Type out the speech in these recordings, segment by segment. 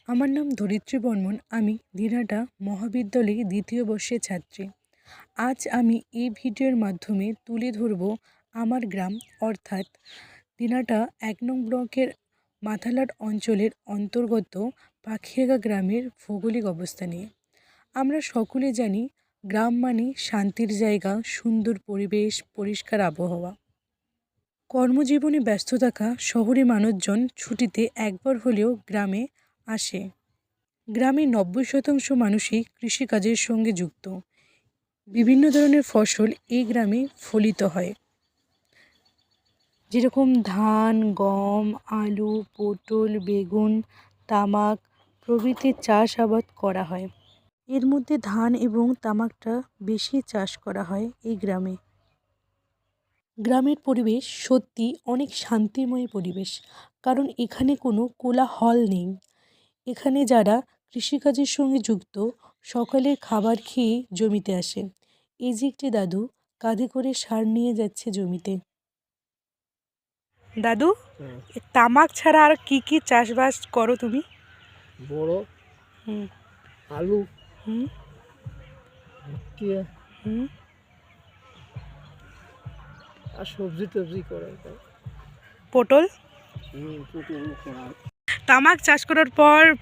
আমার নাম ধরিত্রী বর্মন। আমি দিনহাটা মহাবিদ্যালয়ে দ্বিতীয় বর্ষের ছাত্রী। আজ আমি এই ভিডিওর মাধ্যমে তুলে ধরব আমার গ্রাম অর্থাৎ দিনহাটা ১ নং ব্লকের মাথালাট অঞ্চলের অন্তর্গত পাখিয়াগা গ্রামের ভৌগোলিক অবস্থা নিয়ে। আমরা সকলে জানি গ্রাম মানে শান্তির জায়গা, সুন্দর পরিবেশ, পরিষ্কার আবহাওয়া। কর্মজীবনে ব্যস্ত থাকা শহুরে মানুষজন ছুটিতে একবার হলেও গ্রামে আসে। গ্রামের ৯০% মানুষই কৃষিকাজের সঙ্গে যুক্ত। বিভিন্ন ধরনের ফসল এই গ্রামে ফলিত হয়, যেরকম ধান, গম, আলু, পটল, বেগুন, তামাক প্রভৃতির চাষাবাদ করা হয়। এর মধ্যে ধান এবং তামাকটা বেশি চাষ করা হয় এই গ্রামে। গ্রামের পরিবেশ সত্যি অনেক শান্তিময় পরিবেশ, কারণ এখানে কোনো কোলাহল নেই। এখানে যারা কৃষিকাজের সঙ্গে যুক্ত সকালে খাবার খেয়ে জমিতে আসে। এই যে একটি দাদু কাঁধে করে সার নিয়ে যাচ্ছে জমিতে। দাদু, তামাক ছাড়া আর কি কি চাষবাস করো তুমি? বড় আলু হুম হুম আর সবজি টবজি করে। পটল। তামাক চাষ করার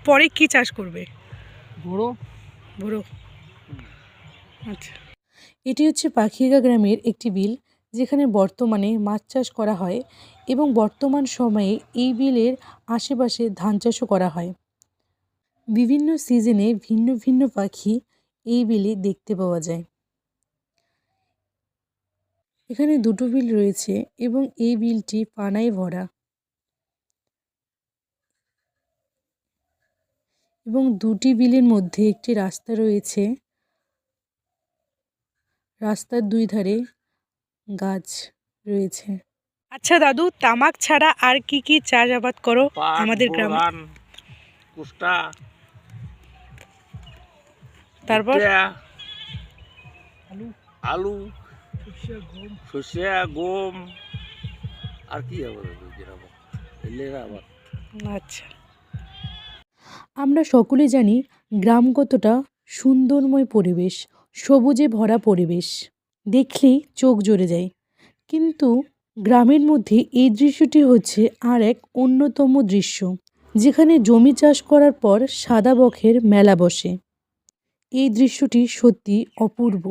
পরে কি চাষ করবে? বড়। আচ্ছা, এটি হচ্ছে পাখিয়াগা গ্রামের একটি বিল, যেখানে বর্তমানে মাছ চাষ করা হয় এবং বর্তমান সময়ে এই বিলের আশেপাশে ধান চাষও করা হয়। বিভিন্ন সিজনে ভিন্ন ভিন্ন পাখি এই বিলে দেখতে পাওয়া যায়। এখানে দুটো বিল রয়েছে এবং এই বিলটি পানায় ভরা এবং দুটি বিলের মধ্যে একটি রাস্তা রয়েছে। রাস্তার দুই ধারে গাছ রয়েছে। আচ্ছা দাদু, তামাক ছাড়া আর কি কি চাষাবাদ করো আমাদের গ্রামে? কুষ্টা, তারপর আলু, সর্ষে, গম আর কি আচ্ছা, আমরা সকলে জানি গ্রাম কতটা সুন্দরময় পরিবেশ, সবুজে ভরা পরিবেশ, দেখলেই চোখ জ্বলে যায়। কিন্তু গ্রামের মধ্যে এই দৃশ্যটি হচ্ছে আর এক অন্যতম দৃশ্য, যেখানে জমি চাষ করার পর সাদা বকের মেলা বসে। এই দৃশ্যটি সত্যি অপূর্ব।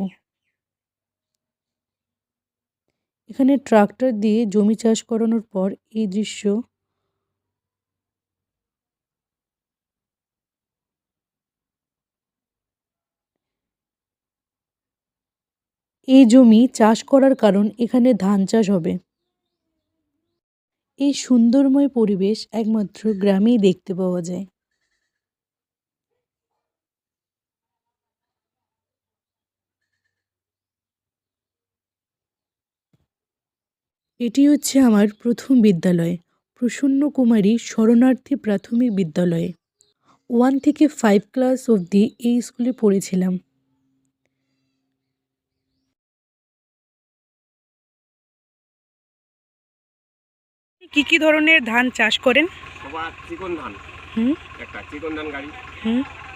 এখানে ট্রাক্টর দিয়ে জমি চাষ করানোর পর এই দৃশ্য। এই জমি চাষ করার কারণ এখানে ধান চাষ হবে। এই সুন্দরময় পরিবেশ একমাত্র গ্রামেই দেখতে পাওয়া যায়। এটি হচ্ছে আমার প্রথম বিদ্যালয়, প্রসন্ন কুমারী শরণার্থী প্রাথমিক বিদ্যালয়। 1 থেকে 5 ক্লাস অবধি এই স্কুলে পড়েছিলাম। কি কি ধরনের ধান চাষ করেন? চিকন ধান, একটা চিকন ধান গাড়ি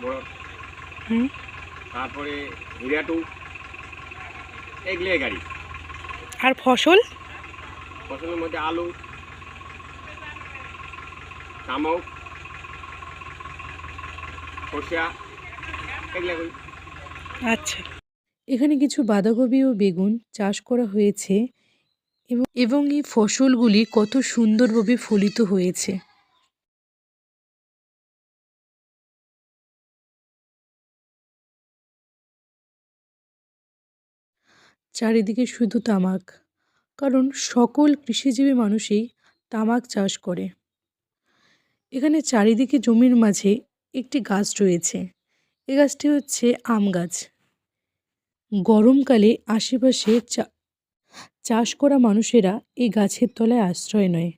বড়, তারপরে হিরাটু, এগুলো গাড়ি। আর ফসলের মধ্যে আলু, তামাক, সর্ষা, এগুলো করি। আচ্ছা, এখানে কিছু বাঁধাকপি ও বেগুন চাষ করা হয়েছে এবং এই ফসলগুলি কত সুন্দরভাবে ফলিত হয়েছে। চারিদিকে শুধু তামাক, কারণ সকল কৃষিজীবী মানুষই তামাক চাষ করে। এখানে চারিদিকে জমির মাঝে একটি গাছ রয়েছে। এই গাছটি হচ্ছে আম গাছ। গরমকালে আশেপাশে চাষ করা মানুষেরা এই গাছের তলায় আশ্রয় নেয়।